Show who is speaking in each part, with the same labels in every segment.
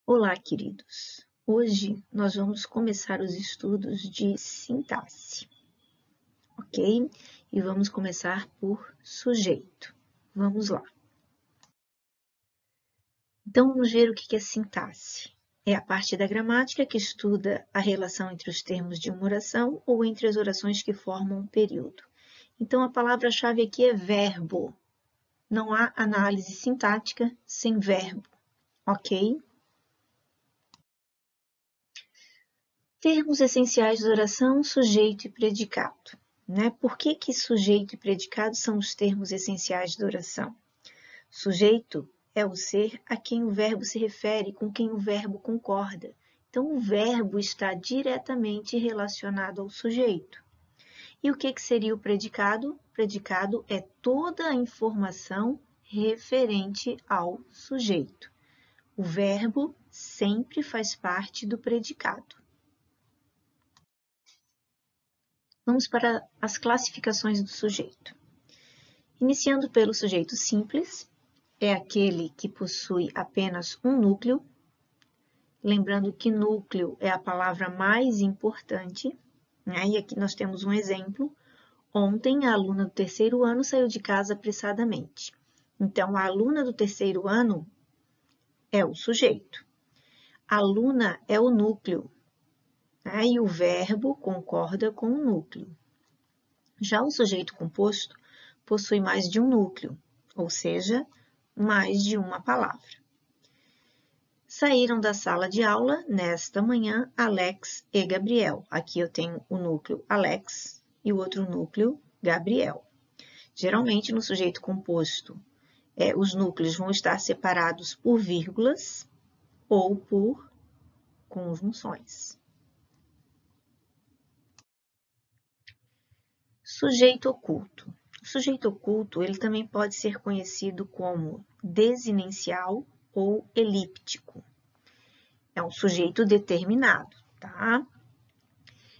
Speaker 1: Olá, queridos! Hoje nós vamos começar os estudos de sintaxe, ok? E vamos começar por sujeito. Vamos lá. Então, vamos ver o que é sintaxe. É a parte da gramática que estuda a relação entre os termos de uma oração ou entre as orações que formam um período. Então, a palavra-chave aqui é verbo. Não há análise sintática sem verbo, ok? Termos essenciais da oração, sujeito e predicado. Né? Por que sujeito e predicado são os termos essenciais da oração? Sujeito é o ser a quem o verbo se refere, com quem o verbo concorda. Então, o verbo está diretamente relacionado ao sujeito. E o que seria o predicado? O predicado é toda a informação referente ao sujeito. O verbo sempre faz parte do predicado. Vamos para as classificações do sujeito. Iniciando pelo sujeito simples, é aquele que possui apenas um núcleo. Lembrando que núcleo é a palavra mais importante, né? E aqui nós temos um exemplo. Ontem, a aluna do terceiro ano saiu de casa apressadamente. Então, a aluna do terceiro ano é o sujeito. Aluna é o núcleo, né? E o verbo concorda com o núcleo. Já o sujeito composto possui mais de um núcleo, ou seja, mais de uma palavra. Saíram da sala de aula nesta manhã Alex e Gabriel. Aqui eu tenho o núcleo Alex e o outro núcleo Gabriel. Geralmente, no sujeito composto, os núcleos vão estar separados por vírgulas ou por conjunções. Sujeito oculto. O sujeito oculto, ele também pode ser conhecido como desinencial ou elíptico. É um sujeito determinado, tá?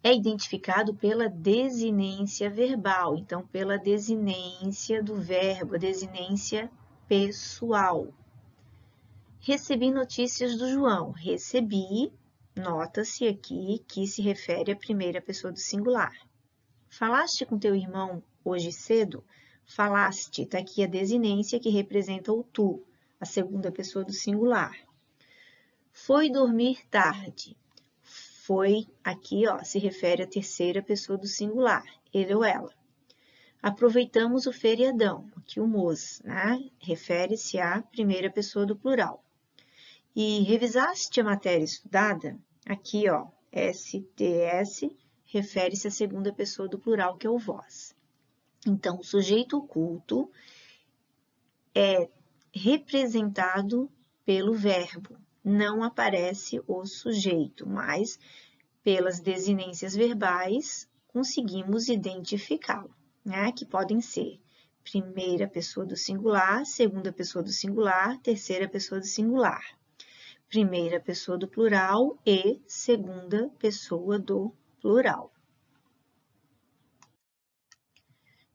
Speaker 1: É identificado pela desinência verbal, então pela desinência do verbo, a desinência pessoal. Recebi notícias do João. Recebi, nota-se aqui que se refere à primeira pessoa do singular. Falaste com teu irmão hoje cedo? Falaste, está aqui a desinência que representa o tu, a segunda pessoa do singular. Foi dormir tarde. Foi, aqui, ó, se refere à terceira pessoa do singular, ele ou ela. Aproveitamos o feriadão, aqui o mos, né? Refere-se à primeira pessoa do plural. E revisaste a matéria estudada? Aqui, ó, STS, refere-se à segunda pessoa do plural, que é o vós. Então, o sujeito oculto é representado pelo verbo. Não aparece o sujeito, mas pelas desinências verbais conseguimos identificá-lo, né? Que podem ser primeira pessoa do singular, segunda pessoa do singular, terceira pessoa do singular. Primeira pessoa do plural e segunda pessoa do plural.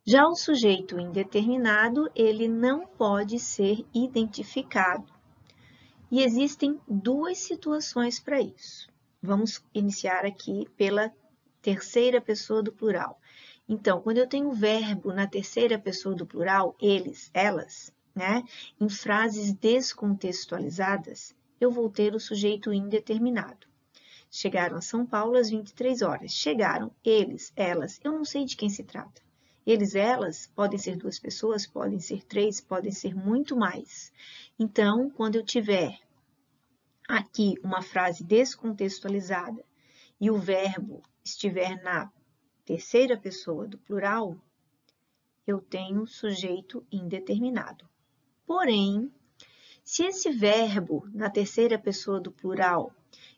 Speaker 1: Já o sujeito indeterminado, ele não pode ser identificado. E existem duas situações para isso. Vamos iniciar aqui pela terceira pessoa do plural. Então, quando eu tenho verbo na terceira pessoa do plural, eles, elas, né? Em frases descontextualizadas, eu vou ter o sujeito indeterminado. Chegaram a São Paulo às 23 horas. Chegaram eles, elas. Eu não sei de quem se trata. Eles, elas, podem ser duas pessoas, podem ser três, podem ser muito mais. Então, quando eu tiver aqui uma frase descontextualizada e o verbo estiver na terceira pessoa do plural, eu tenho sujeito indeterminado. Porém, se esse verbo na terceira pessoa do plural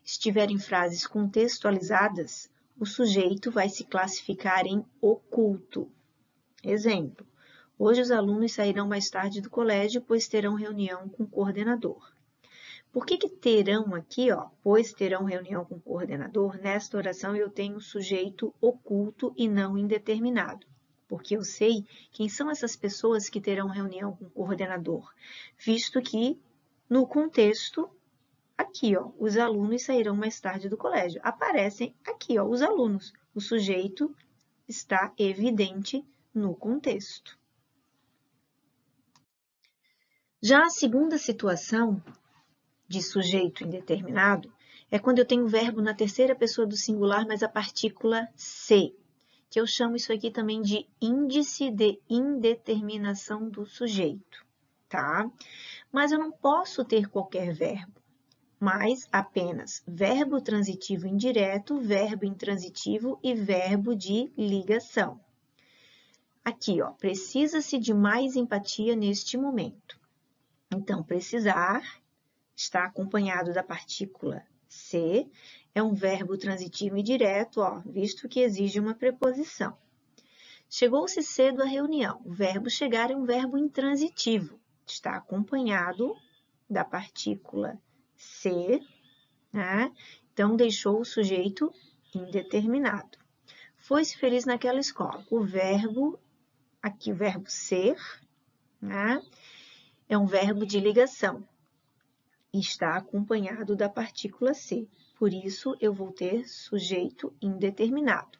Speaker 1: estiver em frases contextualizadas, o sujeito vai se classificar em oculto. Exemplo, hoje os alunos sairão mais tarde do colégio, pois terão reunião com o coordenador. Por que terão aqui, ó, pois terão reunião com o coordenador? Nesta oração eu tenho sujeito oculto e não indeterminado. Porque eu sei quem são essas pessoas que terão reunião com o coordenador, visto que, no contexto, aqui, ó, os alunos sairão mais tarde do colégio. Aparecem aqui, ó, os alunos. O sujeito está evidente no contexto. Já a segunda situação de sujeito indeterminado é quando eu tenho o verbo na terceira pessoa do singular, mas a partícula se, que eu chamo isso aqui também de índice de indeterminação do sujeito, tá? Mas eu não posso ter qualquer verbo, mas apenas verbo transitivo indireto, verbo intransitivo e verbo de ligação. Aqui, ó, precisa-se de mais empatia neste momento. Então, precisar está acompanhado da partícula se, é um verbo transitivo indireto, ó, visto que exige uma preposição. Chegou-se cedo à reunião. O verbo chegar é um verbo intransitivo, está acompanhado da partícula se, né? Então, deixou o sujeito indeterminado. Foi-se feliz naquela escola. O verbo, aqui o verbo ser, né? É um verbo de ligação. Está acompanhado da partícula se. Por isso, eu vou ter sujeito indeterminado.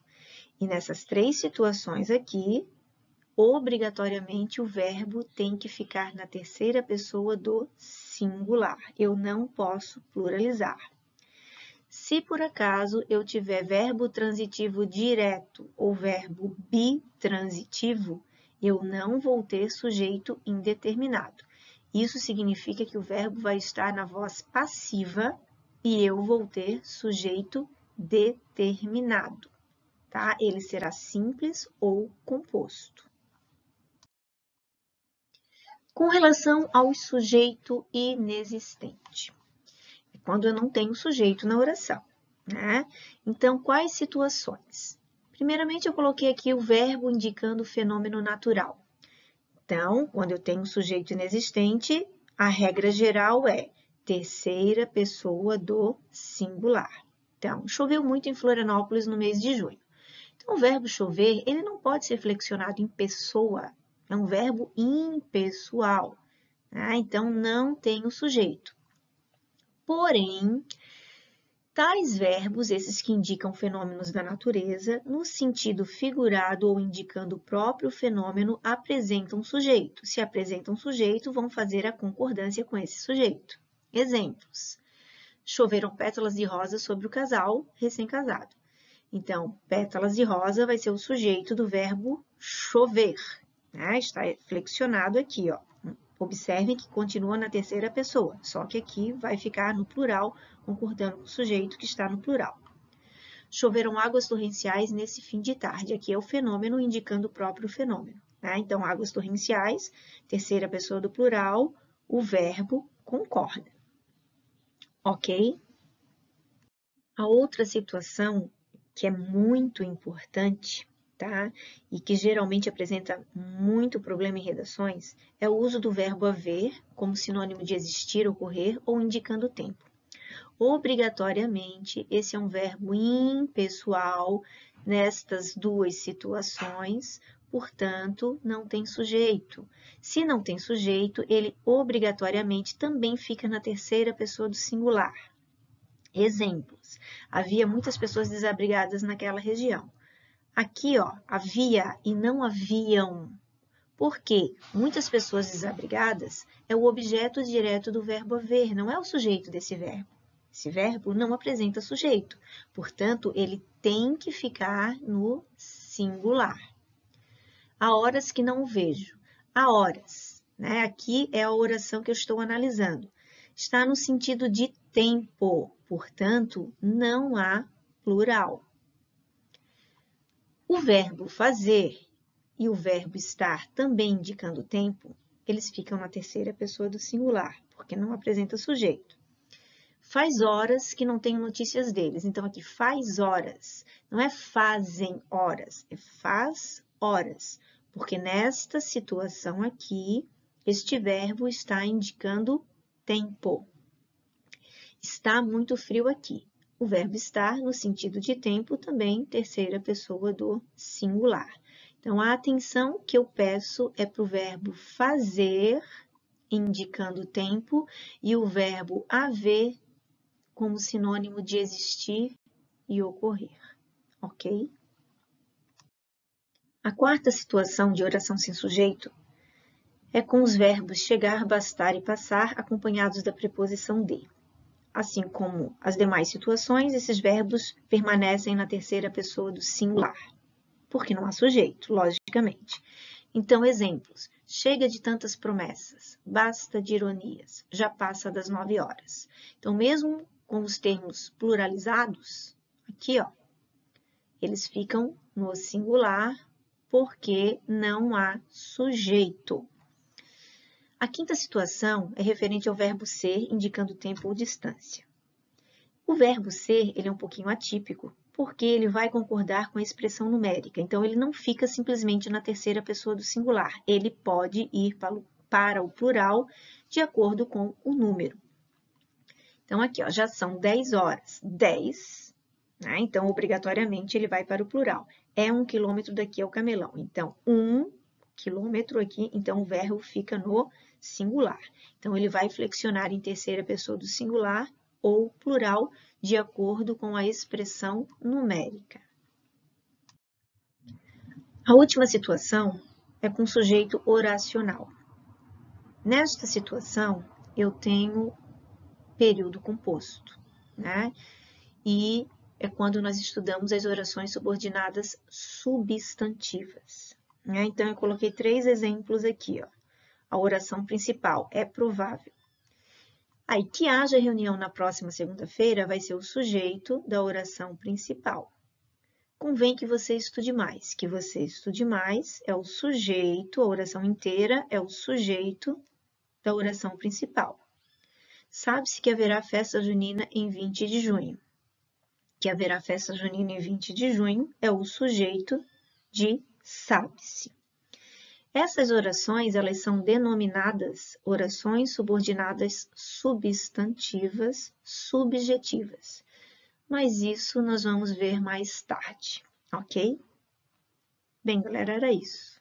Speaker 1: E nessas três situações aqui, obrigatoriamente o verbo tem que ficar na terceira pessoa do singular. Eu não posso pluralizar. Se por acaso eu tiver verbo transitivo direto ou verbo bitransitivo, eu não vou ter sujeito indeterminado. Isso significa que o verbo vai estar na voz passiva e eu vou ter sujeito determinado, tá? Ele será simples ou composto. Com relação ao sujeito inexistente, é quando eu não tenho sujeito na oração, né? Então, quais situações? Primeiramente, eu coloquei aqui o verbo indicando o fenômeno natural. Então, quando eu tenho sujeito inexistente, a regra geral é terceira pessoa do singular. Então, choveu muito em Florianópolis no mês de junho. Então, o verbo chover, ele não pode ser flexionado em pessoa, é um verbo impessoal, né? Então, não tem o sujeito. Porém, tais verbos, esses que indicam fenômenos da natureza, no sentido figurado ou indicando o próprio fenômeno, apresentam sujeito. Se apresentam sujeito, vão fazer a concordância com esse sujeito. Exemplos. Choveram pétalas de rosa sobre o casal recém-casado. Então, pétalas de rosa vai ser o sujeito do verbo chover, né? Está flexionado aqui, ó. Observem que continua na terceira pessoa, só que aqui vai ficar no plural, concordando com o sujeito que está no plural. Choveram águas torrenciais nesse fim de tarde. Aqui é o fenômeno indicando o próprio fenômeno, né? Então, águas torrenciais, terceira pessoa do plural, o verbo concorda. Ok? A outra situação que é muito importante, tá? E que geralmente apresenta muito problema em redações, é o uso do verbo haver como sinônimo de existir, ocorrer ou indicando o tempo. Obrigatoriamente, esse é um verbo impessoal nestas duas situações, portanto, não tem sujeito. Se não tem sujeito, ele obrigatoriamente também fica na terceira pessoa do singular. Exemplos. Havia muitas pessoas desabrigadas naquela região. Aqui, ó, havia e não haviam. Por quê? Muitas pessoas desabrigadas é o objeto direto do verbo haver, não é o sujeito desse verbo. Esse verbo não apresenta sujeito, portanto, ele tem que ficar no singular. Há horas que não o vejo. Há horas, né? Aqui é a oração que eu estou analisando. Está no sentido de tempo, portanto, não há plural. O verbo fazer e o verbo estar também indicando tempo, eles ficam na terceira pessoa do singular, porque não apresenta sujeito. Faz horas que não tenho notícias deles. Então, aqui, faz horas. Não é fazem horas, é faz horas. Porque nesta situação aqui, este verbo está indicando tempo. Está muito frio aqui. O verbo estar, no sentido de tempo, também terceira pessoa do singular. Então, a atenção que eu peço é para o verbo fazer, indicando tempo, e o verbo haver, como sinônimo de existir e ocorrer, ok? A quarta situação de oração sem sujeito é com os verbos chegar, bastar e passar, acompanhados da preposição de. Assim como as demais situações, esses verbos permanecem na terceira pessoa do singular, porque não há sujeito, logicamente. Então, exemplos. Chega de tantas promessas, basta de ironias, já passa das 9 horas. Então, mesmo com os termos pluralizados, aqui, ó, eles ficam no singular porque não há sujeito. A quinta situação é referente ao verbo ser, indicando tempo ou distância. O verbo ser, ele é um pouquinho atípico, porque ele vai concordar com a expressão numérica. Então, ele não fica simplesmente na terceira pessoa do singular. Ele pode ir para o plural de acordo com o número. Então, aqui, ó, já são 10 horas. 10, né? Então, obrigatoriamente, ele vai para o plural. É 1 quilômetro daqui ao camelão. Então, 1 quilômetro aqui, então o verbo fica no singular. Então, ele vai flexionar em terceira pessoa do singular ou plural, de acordo com a expressão numérica. A última situação é com sujeito oracional. Nesta situação, eu tenho período composto, né? E é quando nós estudamos as orações subordinadas substantivas, né? Então, eu coloquei 3 exemplos aqui, ó. A oração principal é provável. Aí, que haja reunião na próxima segunda-feira vai ser o sujeito da oração principal. Convém que você estude mais. Que você estude mais é o sujeito, a oração inteira é o sujeito da oração principal. Sabe-se que haverá festa junina em 20 de junho. Que haverá festa junina em 20 de junho é o sujeito de sabe-se. Essas orações, elas são denominadas orações subordinadas substantivas subjetivas. Mas isso nós vamos ver mais tarde, ok? Bem, galera, era isso.